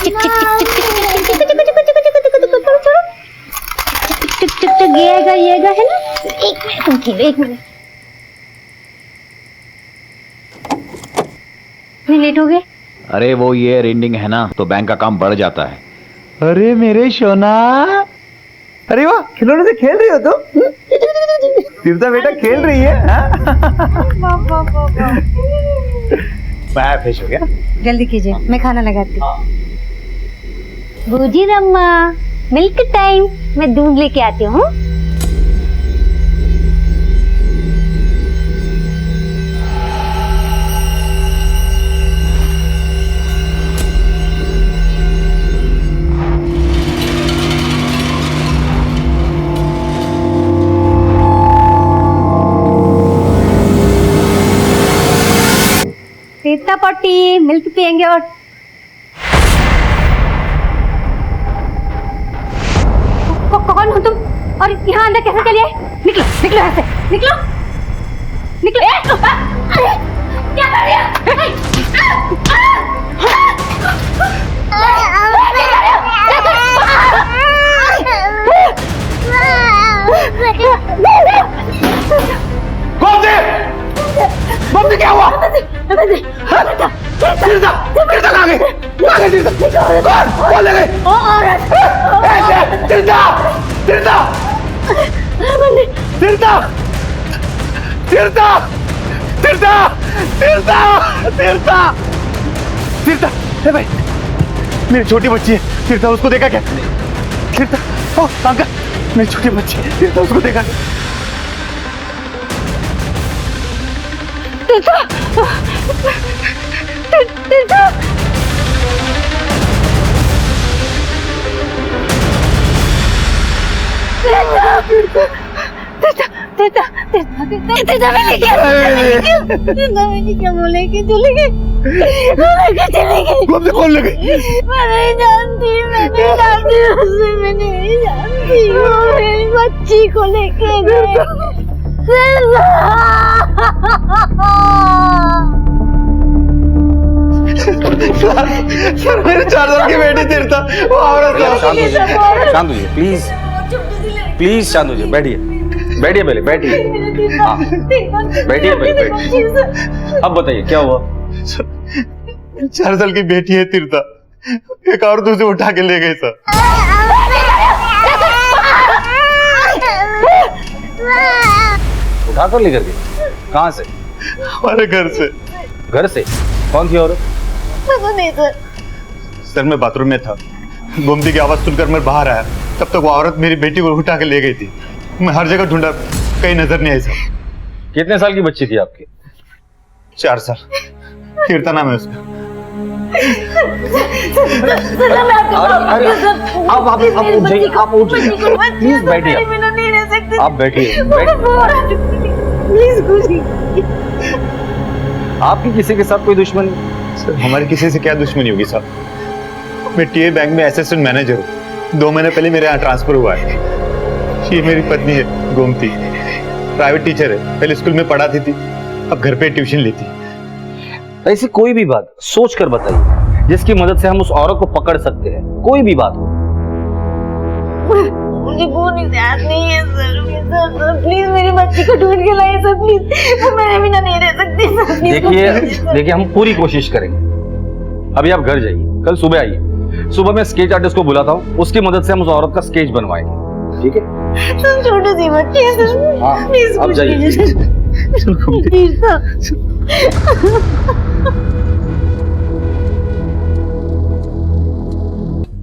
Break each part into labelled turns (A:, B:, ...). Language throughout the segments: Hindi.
A: ये है ना। एक मिनट तुम खेलो, 1 मिनट। लेट हो गए।
B: अरे वो ये रेंडिंग है ना, तो बैंक का काम बढ़ जाता है। अरे मेरे सोना,
C: अरे वाह, खिलौने से खेल रही हो तुम? तीर्था बेटा खेल रही है। मैं फ्रेश हो गया।
A: जल्दी कीजिए, मैं खाना लगाती हूँ। बूजी रम्मा, मिल्क टाइम। मैं दूध लेके आती हूँ। तीर्था पट्टी, मिल्क पियेंगे। और कौन हो तुम? और यहाँ अंदर कैसे चले आए? निकलो, निकलो यहाँ से, निकलो, निकलो। अरे क्या कर रही
C: कौन थे? मम्मी क्या हुआ? तीर्था, तीर्था कहाँ गई? कहाँ गई तीर्था? कौन ले गई? तीर्था, तीर्था, तीर्था, तीर्था, तीर्था, तीर्था, तीर्था, तीर्था, हे भाई, मेरी छोटी बच्ची है तीर्था, उसको देखा क्या? तीर्था, ओ अंकल, मेरी छोटी बच्ची है तीर्था, उसको देखा क्या?
A: तीर्था, तीर्था, क्या बोले कि चले गए? चले गए।
C: कौन ले गई?
A: मैं नहीं जानती, मैं नहीं जानती उसे, मैं नहीं जानती। वो मेरी बच्ची को लेके गए।
C: सर मेरे 4 साल की बेटी तीर्था, वो औरत है।
D: शांत हो जाइए, शांत हो जाइए, प्लीज प्लीज शांत हो जाइए। बैठिए, बैठिए, पहले बैठिए। हाँ बैठिए, पहले बैठिए। अब बताइए क्या हुआ?
C: 4 साल की बेटी है तीर्था, एक औरत उसे उठा के ले गई सर।
D: उठा कर लेकर गए? कहाँ से?
C: हमारे घर से।
D: घर से? कौन थी औरत?
A: नहीं सर।
C: सर मैं बाथरूम में था, गोमती की आवाज सुनकर मैं बाहर आया, तब तक वो औरत मेरी बेटी को उठा के ले गई थी। मैं हर जगह ढूंढा, कहीं नजर नहीं आई सर।
D: कितने साल की बच्ची थी आपकी?
C: 4 साल। तीर्था नाम है उसका।
D: आप उठ जाइए, आप उठ जाइए, प्लीज बैठिए। आप बैठिए, आपकी किसी के साथ कोई दुश्मनी?
C: सर हमारी किसी से क्या दुश्मनी होगी साहब? मैं टीए बैंक में असिस्टेंट मैनेजर हूँ। 2 महीने पहले मेरे यहाँ ट्रांसफर हुआ है। ये मेरी पत्नी है गोमती, प्राइवेट टीचर है, पहले स्कूल में पढ़ाती थी, अब घर पे ट्यूशन लेती।
D: ऐसी कोई भी बात सोच कर बताइए जिसकी मदद से हम उस औरत को पकड़ सकते हैं, कोई भी बात हो।
A: मुझे कोई याद नहीं है सर, प्लीज मेरी बच्ची को ढूंढ के लाइए सर, प्लीज। वो मेरे बिना नहीं रह सकती सर।
D: देखिए हम पूरी कोशिश करेंगे। अभी आप घर जाइए, कल सुबह आइए। सुबह मैं स्केच आर्टिस्ट को बुलाता हूँ, उसकी मदद से हम उस औरत का स्केच बनवाएंगे, ठीक है?
A: सर छोटी सी बच्ची है सर,
D: हाँ,
A: प्लीज
D: आप जाइए।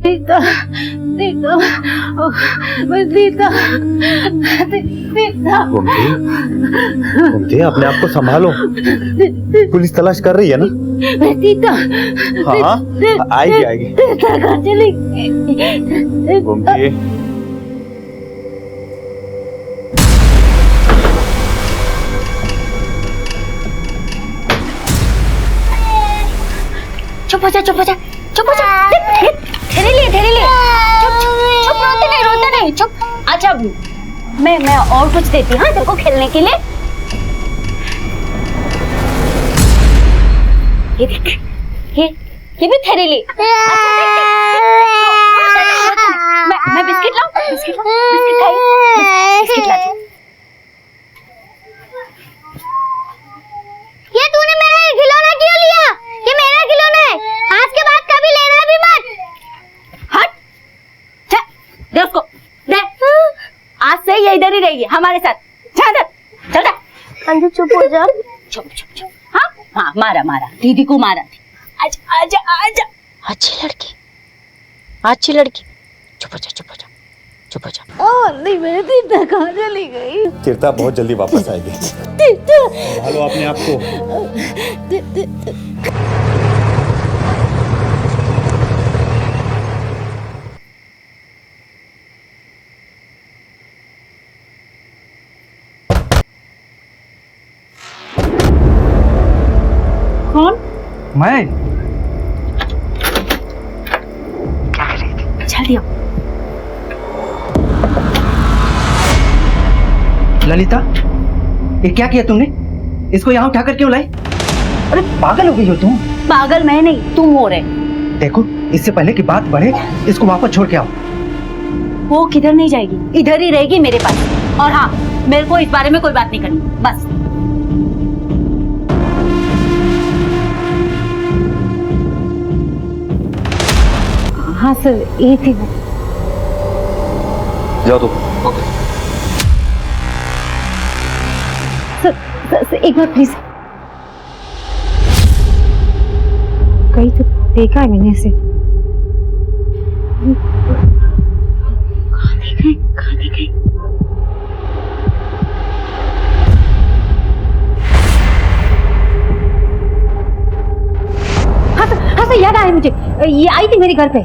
A: तीर्था, तीर्था, तीर्था, तीर्था।
C: गोमती अपने आप को संभालो, पुलिस तलाश कर रही है ना?
A: तीर्था,
C: हाँ आएगी आएगी।
A: तीर्था कहाँ चली गई?
C: गोमती
A: चुप हो जा, चुप हो जा, चुप हो जा। धीरे ले, धीरे ले। चुप चुप चुप, रोते नहीं, चुप। अच्छा मैं और कुछ देती हूँ तेरे को खेलने के लिए। ये देख, ये भी थैली ली। अच्छा, मैं बिस्किट लाऊं? बिस्किट खाइए, बिस्किट लाती हूँ।
E: ये तूने मेरा खिलौना क्यों लिया? ये मेरा खिलौना है, आज के बाद कभी लेना भी मत।
A: हट, दे उसको, दे। आज से ये इधर ही रहेगी हमारे साथ। चल चल।
E: अंजू चुप हो जा।
A: चुप। हाँ हाँ, मारा दीदी को मारा थी। आजा।
F: अच्छी लड़की। चुप हो जा।
E: ओ नहीं, मेरी तीर्था कहाँ चली गई?
C: तीर्था बहुत जल्दी वापस आएगी। संभालो अपने आप को।
A: कौन?
G: मैं
A: चल दिया।
G: ललिता, ये क्या किया तुमने? इसको यहाँ उठाकर क्यों लाई? अरे पागल हो गई हो तुम।
A: पागल मैं नहीं, तुम हो रहे।
G: देखो, इससे पहले कि बात बढ़े, इसको वापस छोड़ के आओ।
A: वो किधर नहीं जाएगी, इधर ही रहेगी मेरे पास। और हाँ, मेरे को इस बारे में कोई बात नहीं करनी, बस। हाँ सर, ये थी वो।
D: जाओ तुम।
A: सर, एक बार प्लीज। कहीं तो देखा है मैंने इसे। कहाँ देखा है? हाँ सर, याद आया मुझे। ये आई थी मेरे घर पे।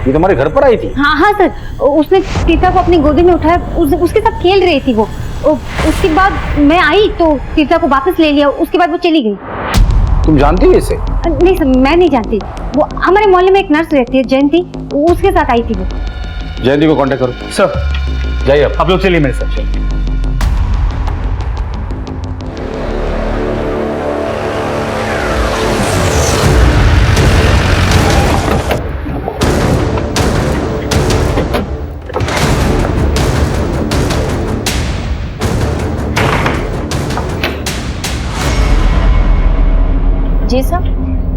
D: ये तुम्हारे घर पर आई थी?
A: हाँ सर, उसने तीर्था को अपनी गोदी में उठाया, उसके साथ खेल रही थी वो। उसके बाद मैं आई तो तीर्था को वापस ले लिया, उसके बाद वो चली गई।
D: तुम जानती हो इसे?
A: नहीं सर, मैं नहीं जानती। वो हमारे मोहल्ले में एक नर्स रहती है, जयंती, उसके साथ आई थी वो।
D: जयंती को कांटेक्ट करो।
G: सर
D: जाइए
G: आप लोग चलिए मेरे साथ।
A: जी सर।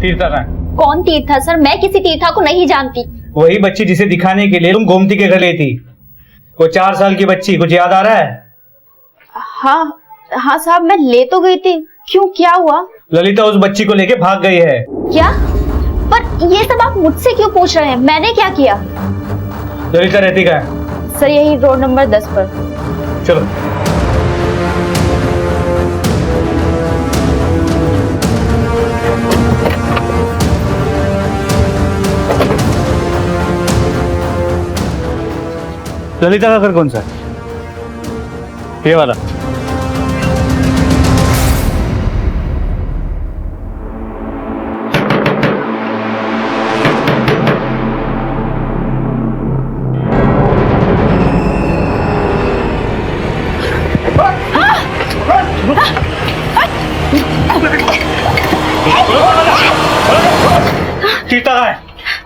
H: तीर्था कहाँ है?
A: कौन तीर्था सर? मैं किसी तीर्था को नहीं जानती।
H: वही बच्ची जिसे दिखाने के लिए तुम गोमती के घर गई थी, वो 4 साल की बच्ची, कुछ याद आ रहा है?
A: हाँ साहब, मैं ले तो गई थी। क्यों, क्या हुआ?
H: ललिता उस बच्ची को लेके भाग गई है।
A: क्या? पर ये सब आप मुझसे क्यों पूछ रहे हैं? मैंने क्या किया?
H: ललिता रहती कहाँ है?
A: सर, यही रोड नंबर 10 पर।
H: चलो। ललिता का घर कौन सा है? ये वाला। तीर्था कहाँ है?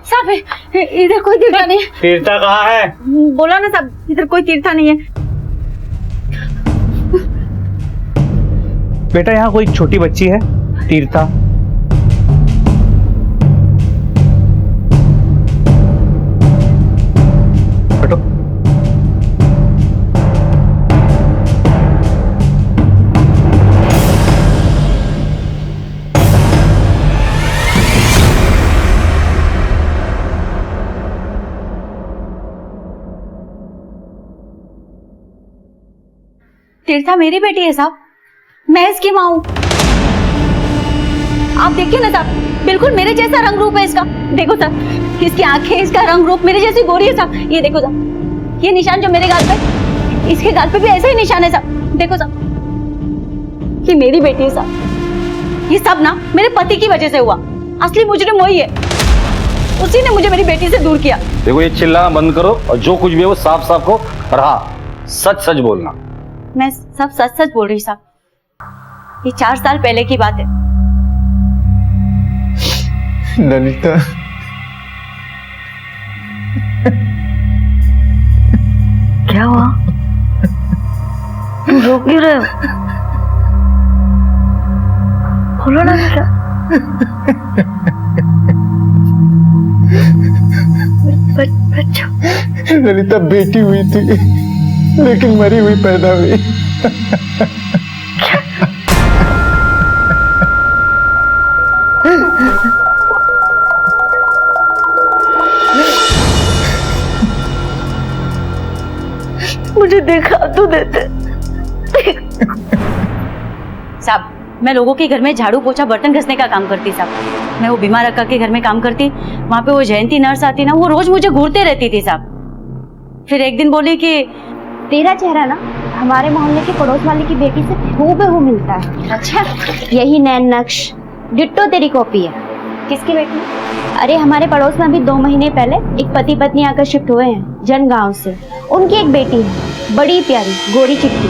A: साहब, इधर कोई तीर्था नहीं है।
H: तीर्था कहाँ है?
A: बोला ना साहब, इधर कोई तीर्था नहीं है।
H: बेटा, यहाँ कोई छोटी बच्ची है तीर्था? हटो।
A: तीर्था मेरी बेटी है साहब, मैं इसकी माँ हूँ। आप देखिए ना साहब, बिल्कुल मेरे जैसा रंग रूप है इसका। देखो साहब, इसकी आंखें, इसका रंग रूप मेरे जैसी गोरी है साहब। ये देखो साहब, ये निशान जो मेरे गाल पे, इसके गाल पे भी ऐसा ही निशान है साहब। देखो साहब, ये मेरी बेटी है साहब। ये सब ना मेरे पति की वजह से हुआ। असली मुजरिम वही है, उसी ने मुझे मेरी बेटी से दूर किया।
D: देखो, ये चिल्लाना बंद करो और जो कुछ भी है वो साफ साफ को, और हाँ, सच सच बोलना।
A: मैं सब सच सच बोल रही साहब। ये 4 साल पहले की बात है।
C: ललिता,
A: रो क्यों रहे हो? बोलो ना बेटा। बच्चों
C: ललिता बेटी हुई थी लेकिन मरी हुई पैदा हुई।
A: मुझे देखा तो देते। साहब, मैं लोगों के घर में झाड़ू पोछा बर्तन घसने का काम करती साहब। मैं वो बीमार अक्का के घर में काम करती, वहाँ पे वो जयंती नर्स आती ना, वो रोज मुझे घूरते रहती थी साहब। फिर एक दिन बोली कि
E: तेरा चेहरा ना हमारे मोहल्ले के पड़ोस वाले की बेटी से हूबहू मिलता है।
A: अच्छा,
E: यही नैन नक्श, डिट्टो तेरी कॉपी है।
A: किसकी बेटी?
E: अरे हमारे पड़ोस में अभी 2 महीने पहले एक पति पत्नी आकर शिफ्ट हुए हैं जन गांव से। उनकी एक बेटी है, बड़ी प्यारी गोरी चिट्टी।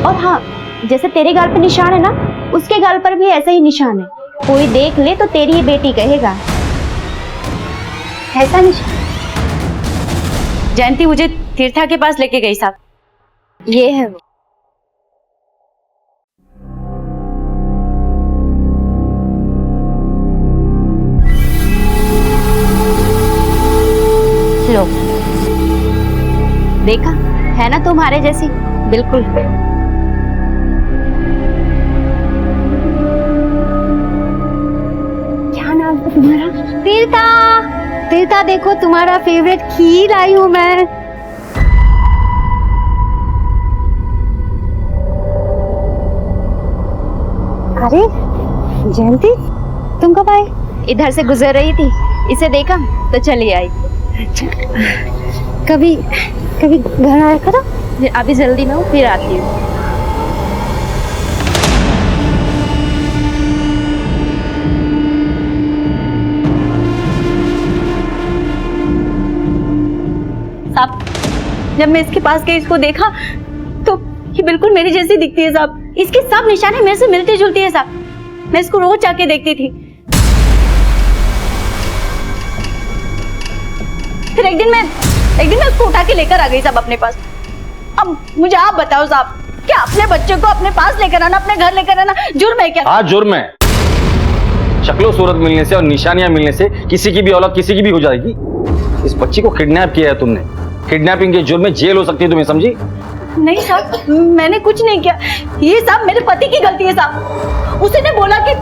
E: और हाँ, जैसे तेरे गाल पे निशान है ना, उसके गाल पर भी ऐसा ही निशान है। कोई देख ले तो तेरी ही बेटी कहेगा।
A: ऐसा निशान? जयंती मुझे तीर्था के पास लेके गई साहब।
E: ये है वो। लो, देखा है ना तुम्हारे जैसी बिल्कुल। क्या नाम है तुम्हारा? तीर्था। तीर्था देखो, तुम्हारा फेवरेट खीर आई हूँ मैं। अरे जयंती, तुम कब आए? इधर से गुजर रही थी, इसे देखा तो चली आई। कभी कभी घर आया करो, अभी जल्दी में हूँ, फिर आती हूँ।
A: साहब, जब मैं इसके पास गई, इसको देखा तो ये बिल्कुल मेरी जैसी दिखती है साहब। इसके सब निशाने मेरे से मिलती जुलती है साहब। मैं इसको रोज जाके देखती थी। फिर एक दिन मैं उसको उठा के लेकर आ गई साहब अपने पास। अब मुझे आप बताओ साहब, क्या अपने बच्चे को अपने पास लेकर आना, अपने घर लेकर आना जुर्म है क्या?
D: हाँ जुर्म है। शक्लो सूरत मिलने से और निशानियां मिलने से किसी की भी औलाद किसी की भी हो जाएगी। इस बच्ची को किडनैप किया है तुमने। किडनैपिंग के जुर्म में जेल हो सकती है, तुम्हें समझी?
A: नहीं साहब, मैंने कुछ नहीं किया। ये साहब मेरे पति की गलती है साहब। उसने बोला कि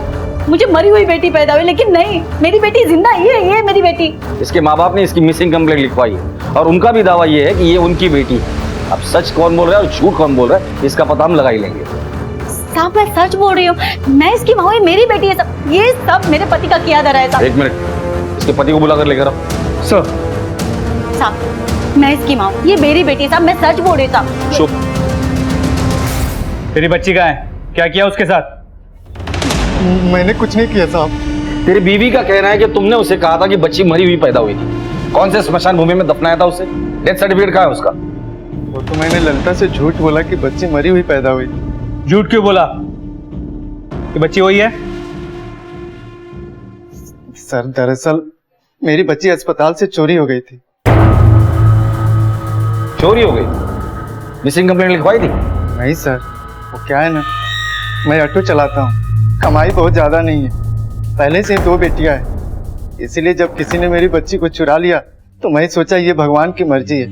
A: मुझे मरी हुई बेटी पैदा हुई, लेकिन नहीं, मेरी बेटी जिंदा ही है। ये मेरी बेटी।
D: इसके माँ बाप ने इसकी मिसिंग कंप्लेंट लिखवाई है और उनका भी दावा ये है कि ये उनकी बेटी है। अब सच कौन बोल रहा है और झूठ कौन बोल रहा है, इसका पता हम लगा ही लेंगे।
A: साहब, मैं सच बोल रही हूँ, मैं इसकी माँ हूँ, ये मेरी बेटी है साहब। ये सब मेरे पति का किया धरा है साहब।
D: एक मिनट, इसके पति को बुलाकर लेकर आओ।
H: सर,
A: साहब, मैं इसकी माँ हूँ, ये मेरी बेटी है साहब। मैं सच बोल रही हूँ साहब।
D: चुप।
H: तेरी बच्ची कहाँ है? क्या किया उसके साथ?
C: मैंने कुछ नहीं किया साहब।
D: तेरी बीवी का कहना है कि तुमने उसे कहा था कि बच्ची मरी हुई पैदा हुई थी। कौन से स्मशान भूमि में दफनाया था उसे? डेथ सर्टिफिकेट कहाँ है उसका?
C: वो तो मैंने ललिता से झूठ बोला कि बच्ची मरी हुई पैदा हुई।
H: झूठ क्यों बोला? कि बच्ची वही है?
C: सर, दरअसल मेरी बच्ची अस्पताल से चोरी हो गई थी।
D: चोरी हो गई? मिसिंग कंप्लेंट लिखवाई थी?
C: नहीं सर, वो क्या है ना, मैं ऑटो चलाता हूँ, कमाई बहुत ज्यादा नहीं है, पहले से 2 बेटियां हैं, इसीलिए जब किसी ने मेरी बच्ची को चुरा लिया तो मैं सोचा ये भगवान की मर्जी है,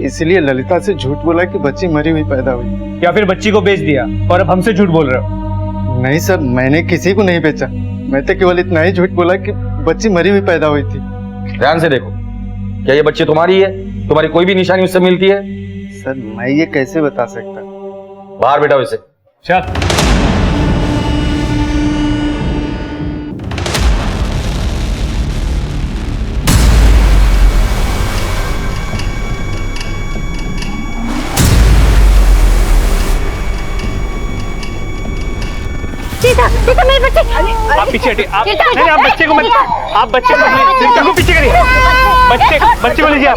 C: इसलिए ललिता से झूठ बोला कि बच्ची मरी हुई पैदा हुई।
H: या फिर बच्ची को बेच दिया और अब हमसे झूठ बोल रहे हो?
C: नहीं सर, मैंने किसी को नहीं बेचा, मैं तो केवल इतना ही झूठ बोला कि बच्ची मरी हुई पैदा हुई थी।
D: ध्यान से देखो, क्या ये बच्ची तुम्हारी है? तुम्हारी कोई भी निशानी उससे मिलती है?
C: सर, मैं ये कैसे बता सकता?
D: बाहर बेटा इसे।
H: चल।
E: सीता मेरे बच्चे।
H: आप पीछे हटिए। आप नहीं, आप बच्चे को मत, आप बच्चे को पीछे करिए। बच्चे को लीजिए आप।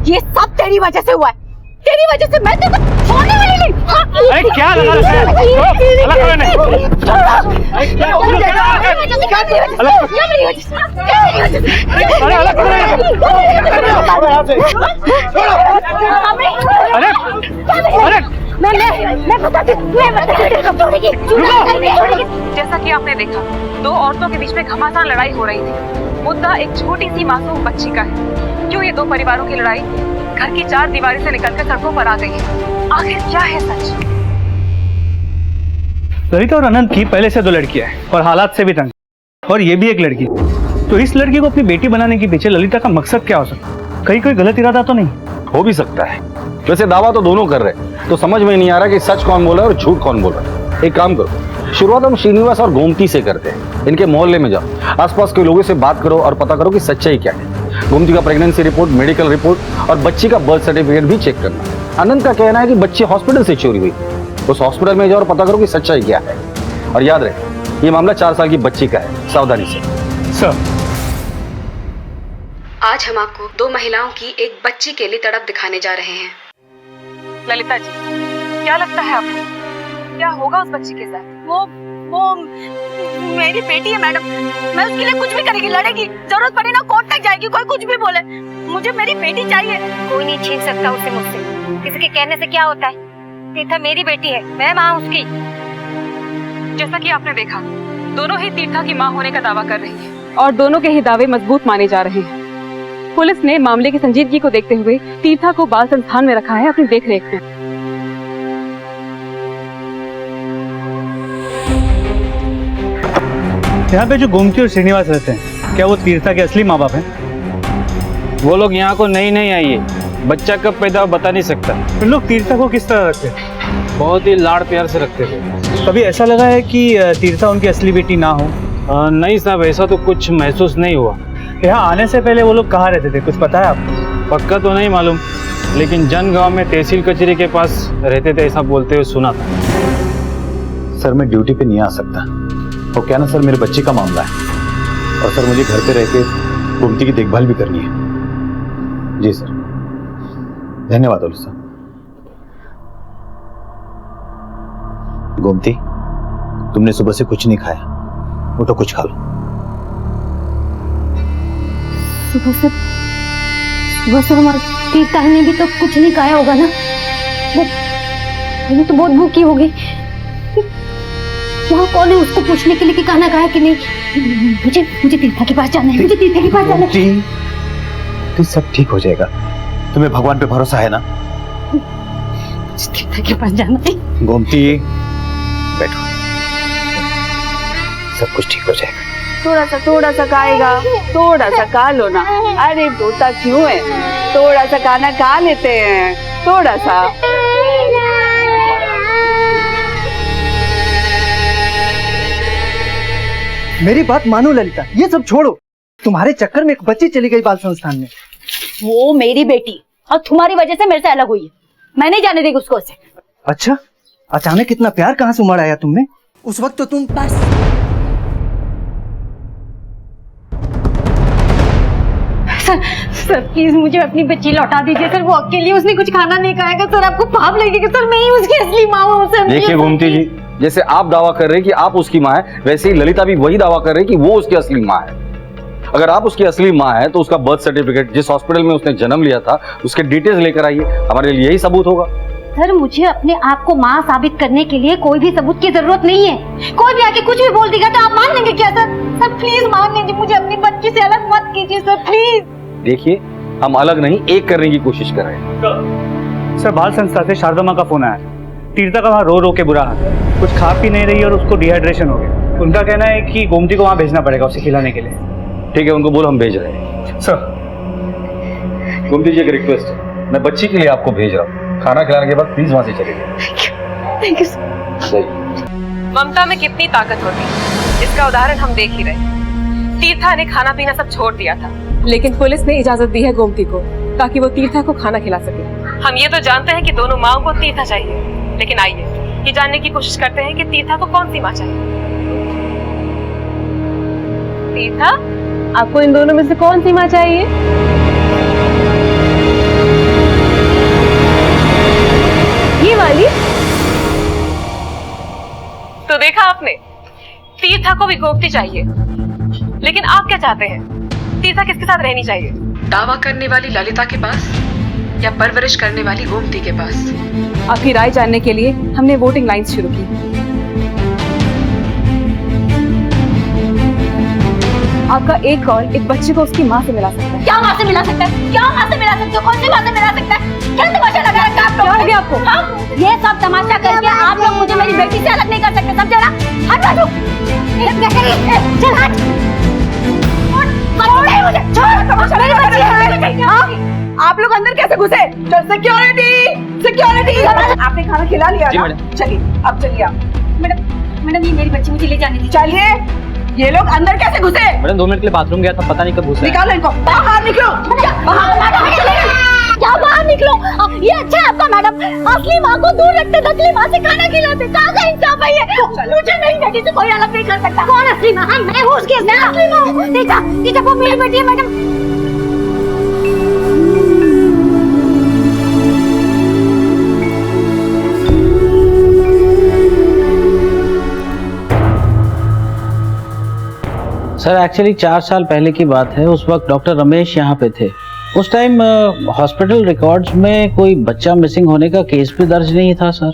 A: ये सब तेरी वजह से हुआ है। तेरी वजह से मैं तेरे को छोड़ने वाली नहीं।
H: अरे क्या लगा रखा है? अलग करो इन्हें। अरे अलग करो इन्हें। अरे अरे
A: मैं बताती हूँ, मैं बताती हूँ।
I: जैसा कि आपने देखा, दो औरतों के बीच में घमासान लड़ाई हो रही थी। मुद्दा एक छोटी सी मासूम बच्ची का है। क्यों ये दो परिवारों की लड़ाई घर की चार दीवारी से निकलकर सड़कों पर आ गई है? आखिर क्या है सच?
H: ललिता और अनंत की पहले से दो लड़कियां हैं और हालात से भी तंग, और ये भी एक लड़की। तो इस लड़की को अपनी बेटी बनाने के पीछे ललिता का मकसद क्या हो सकता है? कहीं कोई गलत इरादा तो नहीं?
D: हो भी सकता है। वैसे दावा तो दोनों कर रहे हैं, तो समझ में नहीं आ रहा कि सच कौन बोल रहा है और झूठ कौन बोल रहा है। एक काम करो, शुरुआत हम श्रीनिवास और गोमती से करते हैं। इनके मोहल्ले में जाओ, आसपास के लोगों से बात करो और पता करो कि सच्चाई क्या है। गोमती का प्रेगनेंसी रिपोर्ट, मेडिकल रिपोर्ट और बच्ची का बर्थ सर्टिफिकेट भी चेक करना। अनंत का कहना है कि बच्ची हॉस्पिटल से चोरी हुई। उस हॉस्पिटल में जाओ और पता करो कि सच्चाई क्या है। और याद रहे, ये मामला 4 साल की बच्ची का है, सावधानी से।
H: सर,
I: आज हम आपको दो महिलाओं की एक बच्ची के लिए तड़प दिखाने जा रहे हैं। ललिता जी, क्या लगता है आपको, क्या होगा उस बच्ची के साथ?
A: वो मेरी बेटी है मैडम। मैं उसके लिए कुछ भी करेगी, लड़ेगी, जरूरत पड़े ना कोर्ट तक जाएगी, कोई कुछ भी बोले। मुझे मेरी बेटी चाहिए।
F: कोई नहीं छीन सकता उसे मुझसे। किसी के कहने से क्या होता है? तीर्था मेरी बेटी है, मैं माँ उसकी।
I: जैसा कि आपने देखा, दोनों ही तीर्था की मां होने का दावा कर रही है और दोनों के ही दावे मजबूत माने जा रहे हैं। पुलिस ने मामले की संजीदगी को देखते हुए तीर्था को बाल संस्थान में रखा है अपनी देखरेख में।
H: यहाँ पे जो गोमती और श्रीनिवास रहते हैं, क्या वो तीर्था के असली माँ बाप हैं?
J: वो लोग यहाँ को नहीं आई है। बच्चा कब पैदा हो बता नहीं सकता।
H: फिर लोग तीर्था को किस तरह रखते हैं?
J: बहुत ही लाड़ प्यार से रखते थे।
H: कभी ऐसा लगा है कि तीर्था उनकी असली बेटी ना हो?
J: नहीं साहब, ऐसा तो कुछ महसूस नहीं हुआ।
H: यहाँ आने से पहले वो लोग कहाँ रहते थे, कुछ पता है आपको?
J: पक्का तो नहीं मालूम, लेकिन जन गांव में तहसील कचहरी के पास रहते थे, ऐसा बोलते हुए सुना था।
B: सर मैं ड्यूटी पे नहीं आ सकता। वो क्या ना सर, मेरे बच्चे का मामला है और सर मुझे घर पे रह के गोमती की देखभाल भी करनी है। जी सर, धन्यवाद ओलू सर। गोमती, तुमने सुबह से कुछ नहीं खाया, उठो कुछ खा लो।
E: सुबह से हमारे तीर्था ने भी तो कुछ नहीं खाया होगा ना। वो तो बहुत भूखी होगी। वहाँ कौन है उसको पूछने के लिए कि खाना खाया कि नहीं? मुझे तीर्था के पास जाना है, मुझे तीर्था के पास जाना है।
B: तो सब ठीक हो जाएगा, तुम्हें भगवान पे भरोसा है ना?
E: मुझे तीर्था के पास जाना है।
B: गोमती बैठो, सब कुछ ठीक हो जाएगा।
I: थोड़ा सा खाएगा, थोड़ा सा खा लो ना। अरे रोता क्यों है? थोड़ा सा खाना खा लेते हैं, थोड़ा सा।
G: मेरी बात मानो ललिता, ये सब छोड़ो। तुम्हारे चक्कर में एक बच्ची चली गई बाल संस्थान में।
A: वो मेरी बेटी और तुम्हारी वजह से मेरे से अलग हुई है। मैं नहीं जाने देगी उसको उसे।
G: अच्छा, अचानक इतना प्यार कहाँ से उमड़ आया तुम में? उस वक्त तो तुम
A: बस सर प्लीज मुझे अपनी बच्ची लौटा दीजिए सर। वो अकेली, उसने कुछ खाना नहीं खाएगा सर। आपको पाप लगेगा सर, मैं ही उसकी असली माँ हूँ सर।
D: देखिए गोमती जी, जैसे आप दावा कर रहे हैं कि आप उसकी माँ है, वैसे ही ललिता भी वही दावा कर रही है कि वो उसकी असली माँ है। अगर आप उसकी असली माँ है तो उसका बर्थ सर्टिफिकेट, जिस हॉस्पिटल में उसने जन्म लिया था, उसके डिटेल्स लेकर आइए। हमारे लिए यही सबूत होगा।
E: सर मुझे अपने आप को माँ साबित करने के लिए कोई भी सबूत की जरूरत नहीं है। कोई भी आके कुछ भी बोल देगा तो आप मान लेंगे क्या सर? सर प्लीज मान लीजिए, मुझे अपनी बच्ची से अलग मत कीजिए सर, प्लीज।
D: देखिए, हम अलग नहीं, एक करने की कोशिश कर रहे हैं।
H: सर बाल संस्था से शारदा माँ का फोन आया। तीर्था का वहाँ रो के बुरा हाल है, कुछ खा पी नहीं रही और उसको डिहाइड्रेशन हो गया। उनका कहना है कि गोमती को वहाँ भेजना पड़ेगा उसे खिलाने के लिए।
D: ठीक है, उनको बोलो हम भेज रहे हैं।
H: सर
D: गोमती जी, एक रिक्वेस्ट है, मैं बच्ची के लिए आपको भेज रहा हूँ। खाना खिलाने के बाद प्लीज वहां से चले जाइए।
A: Thank you sir.
D: सही।
I: ममता में कितनी ताकत होती है, इसका उदाहरण हम देख ही रहे। तीर्था ने खाना पीना सब छोड़ दिया था, लेकिन पुलिस ने इजाजत दी है गोमती को, ताकि वो तीर्था को खाना खिला सके। हम ये तो जानते हैं कि दोनों माओं को तीर्था चाहिए, लेकिन आइए ये जानने की कोशिश करते हैं कि तीर्था को कौन सी माँ चाहिए। तीर्था, आपको इन दोनों में से कौन सी माँ चाहिए? ये वाली? तो देखा आपने, तीर्था को भी गोमती चाहिए, लेकिन आप क्या चाहते हैं? तीर्था किसके साथ रहनी चाहिए?
K: दावा करने वाली ललिता के पास या परवरिश करने वाली गोमती के पास?
I: आपकी राय जानने के लिए हमने वोटिंग लाइन्स शुरू की। आपका एक कॉल एक बच्चे को उसकी माँ से मिला सकता है।
A: क्या माँ से मिला सकता है? क्या माँ से मिला सकते हो? कौन सी माँ से मिला सकता है? क्या तमाशा लगा रखा है आप लोगों ने?
I: क्या हो गया आपको?
A: हाँ? ये सब तमाशा करके आप लोग मुझे मेरी बेटी से अलग नहीं कर सकते, समझे ना? हट बाजू। चल हट।
I: आप लोग अंदर कैसे घुसे? Security, security! आपने खाना खिला लिया ना? चलिए, अब चलिए आप।
A: मैडम ये मेरी बच्ची, मुझे ले जाने दीजिए।
I: चलिए। ये लोग अंदर कैसे घुसे?
J: मैडम 2 मिनट के लिए बाथरूम गया था, पता नहीं कब घुसा।
I: निकालो इनको, बाहर निकलो।
A: क्या बाहर निकलो? ये अच्छा है आपका मैडम, असली माँ को दूर रखते, नकली माँ से खाना खिलाते। कहाँ का इंसाफ है ये? मुझे मेरी बेटी से कोई अलग नहीं कर सकता। कौन असली माँ? मैं हूँ उसकी असली माँ। देखा वो मेरी बेटी है मैडम।
J: सर एक्चुअली 4 साल पहले की बात है। उस वक्त डॉक्टर रमेश यहाँ पे थे। उस टाइम हॉस्पिटल रिकॉर्ड्स में कोई बच्चा मिसिंग होने का केस भी दर्ज नहीं था सर।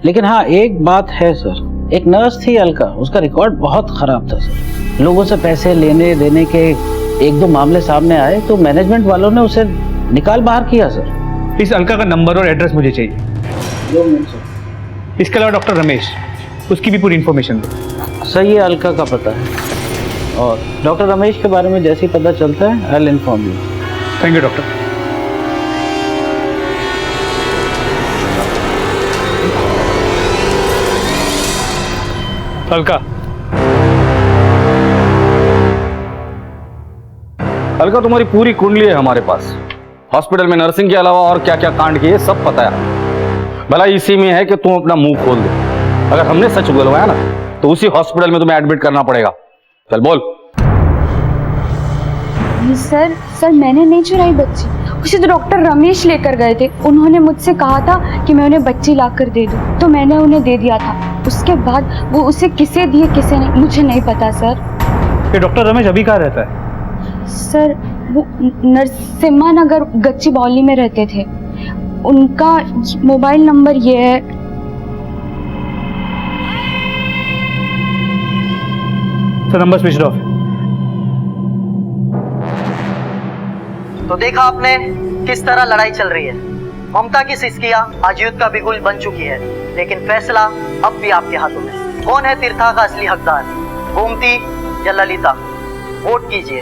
J: लेकिन हाँ, एक बात है सर, एक नर्स थी अलका, उसका रिकॉर्ड बहुत खराब था सर। लोगों से पैसे लेने देने के 1-2 मामले सामने आए तो मैनेजमेंट वालों ने उसे निकाल बाहर किया सर।
H: इस अलका का नंबर और एड्रेस मुझे चाहिए। इसके अलावा डॉक्टर रमेश, उसकी भी पूरी इन्फॉर्मेशन दो।
J: सर ये अलका का पता है और डॉक्टर रमेश के बारे में जैसे ही पता चलता है I will inform you.
H: Thank you doctor. Alka,
D: Alka तुम्हारी पूरी कुंडली है हमारे पास। हॉस्पिटल में नर्सिंग के अलावा और क्या क्या कांड किए सब पता है। भला इसी में है कि तुम अपना मुंह खोल दो। अगर हमने सच बुलवाया ना तो उसी हॉस्पिटल में तुम्हें एडमिट करना पड़ेगा। चल बोल।
E: सर मैंने नहीं चुराई बच्ची, उसे तो डॉक्टर रमेश लेकर गए थे। उन्होंने मुझसे कहा था कि मैं उन्हें बच्ची लाकर दे दूं, तो मैंने उन्हें दे दिया था। उसके बाद वो उसे किसे दिए किसे नहीं मुझे नहीं पता सर।
H: ये डॉक्टर रमेश अभी कहाँ रहता है?
E: सर वो नरसिम्हा नगर गच्चीबौली में रहते थे। उनका मोबाइल नंबर ये है।
H: सर नंबर स्विच ऑफ है।
G: तो देखा आपने किस तरह लड़ाई चल रही है। ममता की सिसकिया आज युद्ध का बिगुल बन चुकी है, लेकिन फैसला अब भी आपके हाथों में। कौन है तीर्था का असली हकदार, गोमती या ललिता? वोट कीजिए।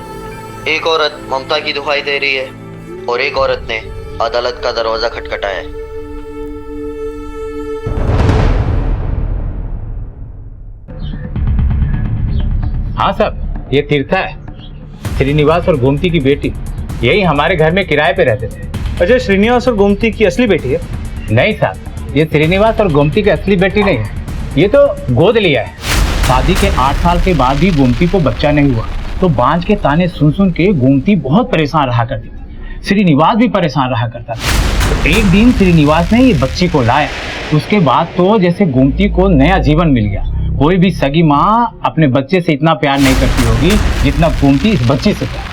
L: एक औरत ममता की दुहाई दे रही है और एक औरत ने अदालत का दरवाजा खटखटाया है।
J: हाँ साहब, ये तीर्था है, श्रीनिवास और गोमती की बेटी। यही हमारे घर में किराए पे रहते थे।
H: अच्छा, श्रीनिवास और गोमती की असली बेटी है?
J: नहीं साहब, ये श्रीनिवास और गोमती की असली बेटी नहीं है, ये तो गोद लिया है। शादी के 8 साल के बाद भी गोमती को बच्चा नहीं हुआ, तो बांझ के ताने सुन सुन के गोमती बहुत परेशान रहा करती थी। श्रीनिवास भी परेशान रहा करता था। तो एक दिन श्रीनिवास ने ये बच्ची को लाया। उसके बाद तो जैसे गोमती को नया जीवन मिल गया। कोई भी सगी माँ अपने बच्चे से इतना प्यार नहीं करती होगी जितना गोमती इस बच्ची से प्यार।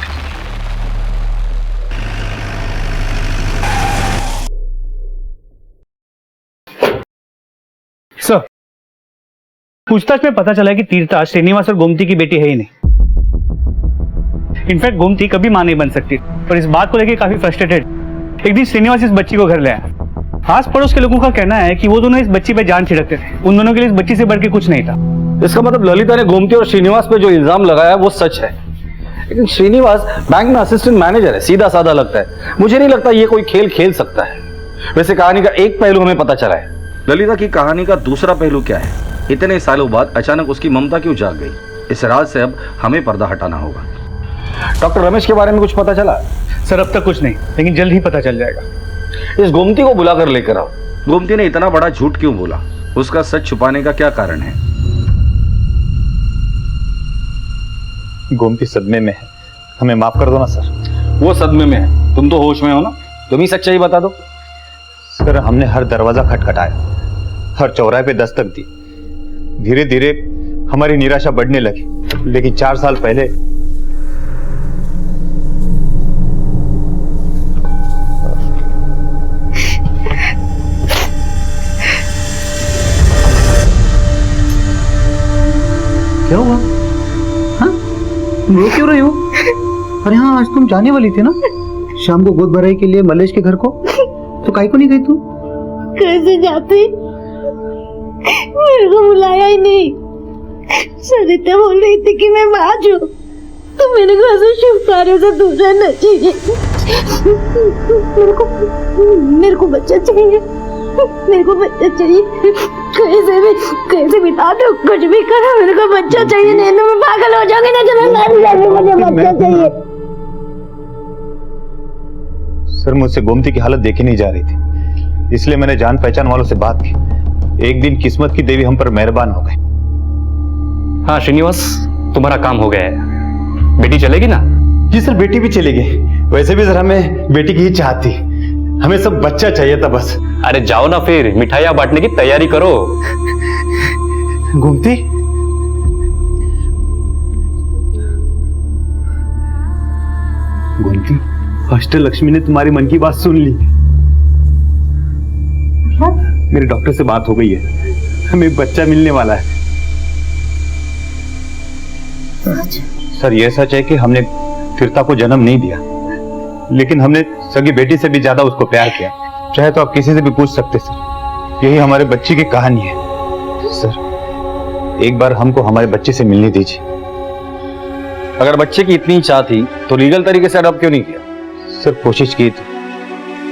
H: सर, पूछताछ में पता चला है कि तीर्था श्रीनिवास और गोमती की बेटी है ही नहीं। इनफैक्ट गोमती कभी मां नहीं बन सकती और इस बात को लेकर काफी फ्रस्ट्रेटेड एक दिन श्रीनिवास इस बच्ची को घर ले आया। आस पड़ोस के लोगों का कहना है कि वो दोनों इस बच्ची पे जान छिड़कते थे। उन दोनों के लिए इस बच्ची से बढ़ के कुछ नहीं था।
D: इसका मतलब ललिता ने गोमती और श्रीनिवास पे जो इल्जाम लगाया वो सच है। लेकिन श्रीनिवास बैंक में असिस्टेंट मैनेजर है, सीधा साधा लगता है। मुझे नहीं लगता ये कोई खेल खेल सकता है। वैसे कहानी का एक पहलू हमें पता चला है। ललिता की कहानी का दूसरा पहलू क्या है? इतने सालों बाद अचानक उसकी ममता क्यों जाग गई? इस राज से अब हमें पर्दा हटाना होगा। डॉक्टर रमेश के बारे में कुछ पता चला?
H: सर अब तक कुछ नहीं, लेकिन जल्द ही पता चल जाएगा।
D: इस गोमती को बुलाकर लेकर आओ।
B: गोमती ने इतना बड़ा झूठ क्यों बोला? उसका सच छुपाने का क्या कारण है?
M: गोमती सदमे में है।
B: हमें माफ कर दो ना सर।
D: वो सदमे में है, तुम तो होश में हो ना, तुम ही सच्चाई बता दो।
B: सर हमने हर दरवाजा खटखटाया, हर चौराहे पे दस्तक दी। धीरे धीरे हमारी निराशा बढ़ने लगी, लेकिन 4 साल पहले
C: क्या हुआ? हाँ, तुम रो क्यों रही हो? अरे हाँ, आज तुम जाने वाली थी ना शाम को गोद भराई के लिए मलेश के घर को, तो काहे को नहीं गई तू?
A: कैसे जाती, मेरे को बुलाया ही नहीं। सरिता बोल रही थी कि मैं बाज हूँ, तो मेरे को ऐसे शुभ कार्यों से दूर रहना चाहिए। मेरे को बच्चा चाहिए, मेरे को बच्चा चाहिए। कैसे भी दो, कुछ भी करो, मेरे को बच्चा चाहिए, नहीं तो मैं पागल हो जाऊंगी। ना जब मैं मुझे बच्चा चाहिए।
B: सर मुझसे गोमती की हालत देखी नहीं जा रही थी, इसलिए मैंने जान पहचान वालों से बात की। एक दिन किस्मत की देवी हम पर मेहरबान हो गई।
M: हाँ श्रीनिवास, तुम्हारा काम हो गया है। बेटी चलेगी ना?
B: जी सर, बेटी भी चली गई। वैसे भी सर हमें बेटी की ही चाहत थी, हमें सब बच्चा चाहिए था बस।
M: अरे जाओ ना फिर, मिठाइयां बांटने की तैयारी करो।
B: गोमती, गोमती, अष्टलक्ष्मी ने तुम्हारी मन की बात सुन ली। मेरे डॉक्टर से बात हो गई है, हमें बच्चा मिलने वाला है। सर यह सच है कि हमने तीर्था को जन्म नहीं दिया, लेकिन हमने सगी बेटी से भी ज्यादा उसको प्यार किया। चाहे तो आप किसी से भी पूछ सकते सर, यही हमारे बच्चे की कहानी है। सर एक बार हमको हमारे बच्चे से मिलने दीजिए।
D: अगर बच्चे की इतनी चाह थी तो लीगल तरीके से अडॉप्ट क्यों नहीं किया?
B: सर कोशिश की थी,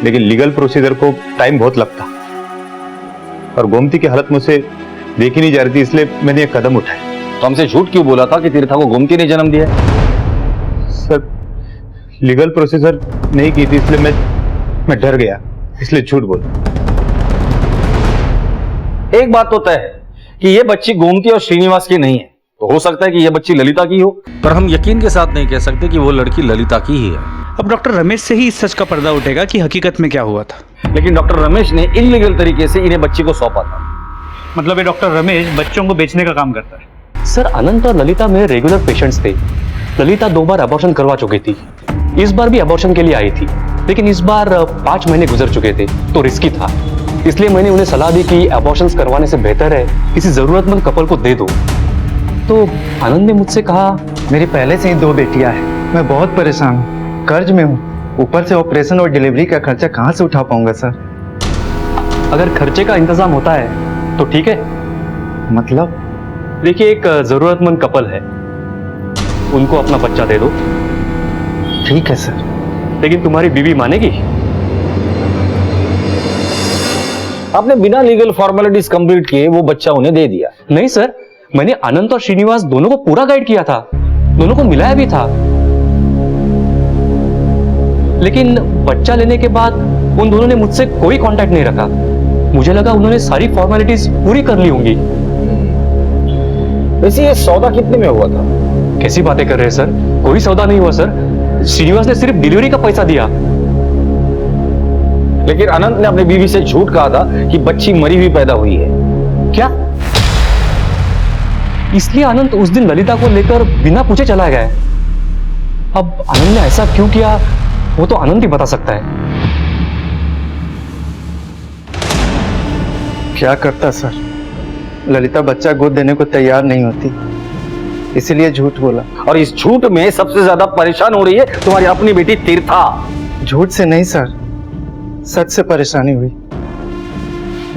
B: लेकिन लीगल प्रोसीजर को टाइम बहुत लगता, और गोमती की हालत मुझसे देखी नहीं जा रही थी, इसलिए मैंने एक कदम उठाया।
D: तो हमसे झूठ क्यों बोला था कि तीर्था को गोमती ने जन्म दिया?
B: सर लीगल प्रोसीजर नहीं की थी, इसलिए मैं डर गया, इसलिए झूठ बोला।
D: एक बात तो तय है कि ये बच्ची गोमती और श्रीनिवास की नहीं है, तो हो सकता है कि यह बच्ची ललिता की हो, पर हम यकीन के साथ नहीं कह सकते कि वो लड़की ललिता की ही है।
H: अब डॉक्टर रमेश से ही इस सच का पर्दा उठेगा कि हकीकत में क्या हुआ था।
D: लेकिन डॉक्टर रमेश ने इलीगल तरीके से इन्हें बच्ची को सौंपा था।
H: मतलब ये डॉक्टर रमेश बच्चों को बेचने का काम करता है।
M: सर अनंत और ललिता मेरे रेगुलर पेशेंट्स थे। ललिता 2 बार अबॉर्शन करवा चुकी थी, इस बार भी अबॉर्शन के लिए आई थी, लेकिन इस बार 5 महीने गुजर चुके थे तो रिस्की था, इसलिए मैंने उन्हें सलाह दी कि अबॉर्शन करवाने से बेहतर है किसी जरूरतमंद कपल को दे दो। तो आनंद ने मुझसे कहा,
N: मेरी पहले से ही 2 बेटियां हैं, मैं बहुत परेशान हूँ, कर्ज में हूँ, ऊपर से ऑपरेशन और डिलीवरी का खर्चा कहाँ से उठा पाऊंगा सर?
M: अगर खर्चे का इंतजाम होता है तो ठीक है।
N: मतलब?
M: देखिए एक जरूरतमंद कपल है, उनको अपना बच्चा दे दो।
N: ठीक है सर।
M: लेकिन तुम्हारी बीवी मानेगी?
D: आपने बिना लीगल फॉर्मेलिटीज कंप्लीट किए वो बच्चा उन्हें दे दिया?
M: नहीं सर, मैंने अनंत और श्रीनिवास दोनों को पूरा गाइड किया था, दोनों को मिलाया भी था, लेकिन बच्चा लेने के बाद उन दोनों ने मुझसे कोई कांटेक्ट नहीं रखा। मुझे लगा उन्होंने सारी फॉर्मेलिटीज पूरी कर ली होंगी।
D: वैसे ये सौदा कितने में हुआ था?
M: कैसी बातें कर रहे हैं सर, कोई सौदा नहीं हुआ सर, श्रीनिवास ने सिर्फ डिलीवरी का पैसा दिया।
D: लेकिन अनंत ने अपनी बीवी से झूठ कहा था कि बच्ची मरी हुई पैदा हुई है।
M: क्या? इसलिए अनंत उस दिन ललिता को लेकर बिना पूछे चला गया। अब अनंत ने ऐसा क्यों किया वो तो अनंत ही बता सकता है।
N: क्या करता सर, ललिता बच्चा गोद देने को तैयार नहीं होती, इसीलिए झूठ बोला।
D: और इस झूठ में सबसे ज्यादा परेशान हो रही है तुम्हारी अपनी बेटी तीर्था।
N: झूठ से नहीं सर, सच से परेशानी हुई।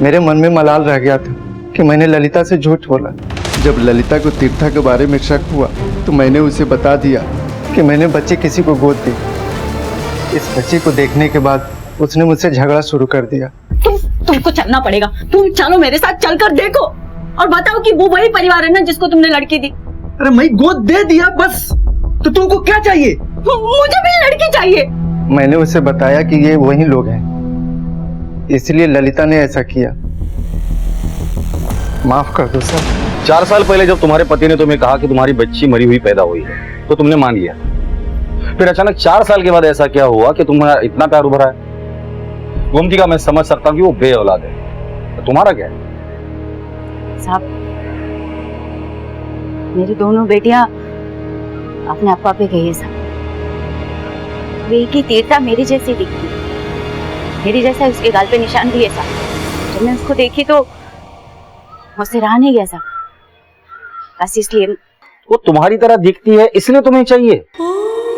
N: मेरे मन में मलाल रह गया था कि मैंने ललिता से झूठ बोला।
O: जब ललिता को तीर्था के बारे में शक हुआ तो मैंने उसे बता दिया
N: कि मैंने बच्चे किसी को गोद दी। इस बच्चे को देखने के बाद उसने मुझसे झगड़ा शुरू कर दिया।
A: तुमको चलना पड़ेगा, तुम चलो मेरे साथ, चलकर देखो और बताओ कि वो वही परिवार है ना जिसको तुमने लड़की दी।
C: अरे मैं गोद दे दिया बस, तो तुमको क्या चाहिए?
A: मुझे भी लड़की चाहिए।
N: मैंने उसे बताया कि ये वही लोग हैं, इसलिए ललिता ने ऐसा किया। माफ कर दो सर।
D: 4 साल पहले जब तुम्हारे पति ने तुम्हें कहा कि तुम्हारी बच्ची मरी हुई पैदा हुई है तो तुमने मान लिया, फिर अचानक 4 साल के बाद ऐसा क्या हुआ कि तुम्हारा इतना प्यार उभरा है? गोमती का मैं समझ सकता हूँ कि वो बे औलाद है, तो तुम्हारा क्या है?
A: साहब, मेरी दोनों बेटियां अपने अप्पा पे गई है साहब। वे की तीर्था मेरी जैसी दिखती है, मेरी जैसा उसके गाल पे निशान भी है साहब। जब मैं उसको देखी तो मुझसे रहा नहीं गया साहब। बस इसलिए
D: वो तुम्हारी तरह दिखती है इसलिए तुम्हें चाहिए,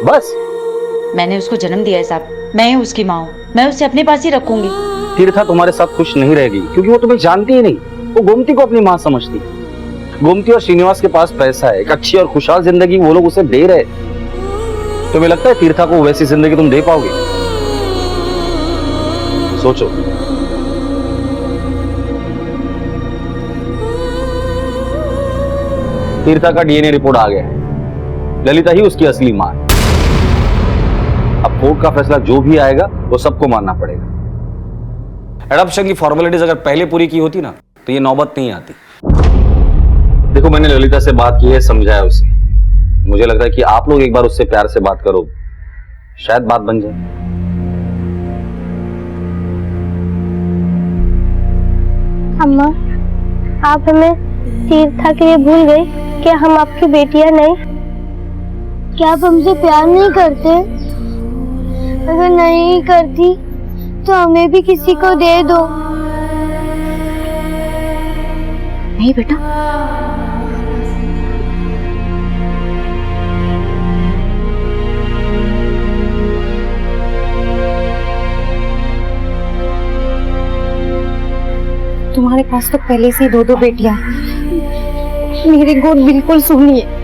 D: बस।
P: मैंने उसको जन्म दिया है साहब, मैं उसकी माँ हूँ, मैं उसे अपने पास ही रखूंगी।
D: तीर्था तुम्हारे साथ खुश नहीं रहेगी क्योंकि वो तुम्हें जानती ही नहीं। वो गोमती को अपनी माँ समझती है। गोमती और श्रीनिवास के पास पैसा है, एक अच्छी और खुशहाल जिंदगी वो लोग उसे दे रहे। तुम्हें लगता है तीर्था को वैसी जिंदगी तुम दे पाओगे? सोचो। तीर्था का डीएनए रिपोर्ट आ गया है, ललिता ही उसकी असली मां है। अब कोर्ट का फैसला जो भी आएगा वो सबको मानना पड़ेगा। एडॉप्शन की फॉर्मेलिटीज अगर पहले पूरी की होती ना तो ये नौबत नहीं आती। देखो, मैंने ललिता से बात की है, समझाया उसे। मुझे लगता है कि आप लोग एक बार उससे प्यार से बात करो, शायद बात बन जाए।
Q: अम्मा, आप हमें तीर्था के लिए भूल गई? क्या हम आपकी बेटियां नहीं? क्या आप हमसे प्यार नहीं करते? अगर नहीं करती तो हमें भी किसी को दे दो।
A: नहीं बेटा, तुम्हारे पास तो पहले से 2 बेटियां हैं। मेरी गोद बिल्कुल सूनी है।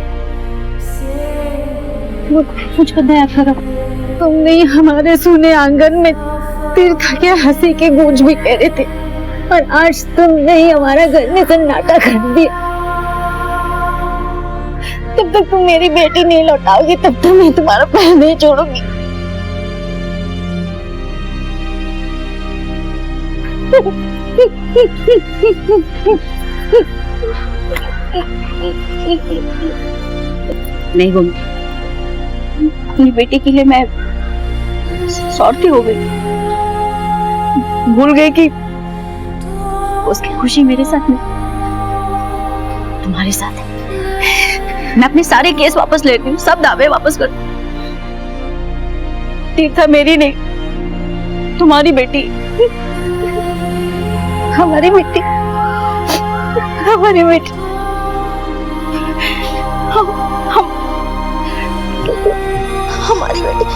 A: मुझको दया करो। तुम नहीं हमारे सूने आंगन में तीर्था के हंसी के गूंज भी कह रहे थे, और आज तुमने ही हमारा घर में सन्नाटा कर दिया। तब तक तुम मेरी बेटी नहीं लौटाओगी, तब तक मैं तुम्हारा पैर नहीं छोड़ूंगी। नहीं गोमती, अपनी बेटी के लिए मैं स्वार्थी हो गई, भूल गई कि उसकी खुशी मेरे साथ नहीं, तुम्हारे साथ है। मैं अपने सारे केस वापस लेती हूँ, सब दावे वापस कर। तीर्था मेरी नहीं, तुम्हारी बेटी, हमारी बेटी, हमारी बेटी। हमारी बेटी।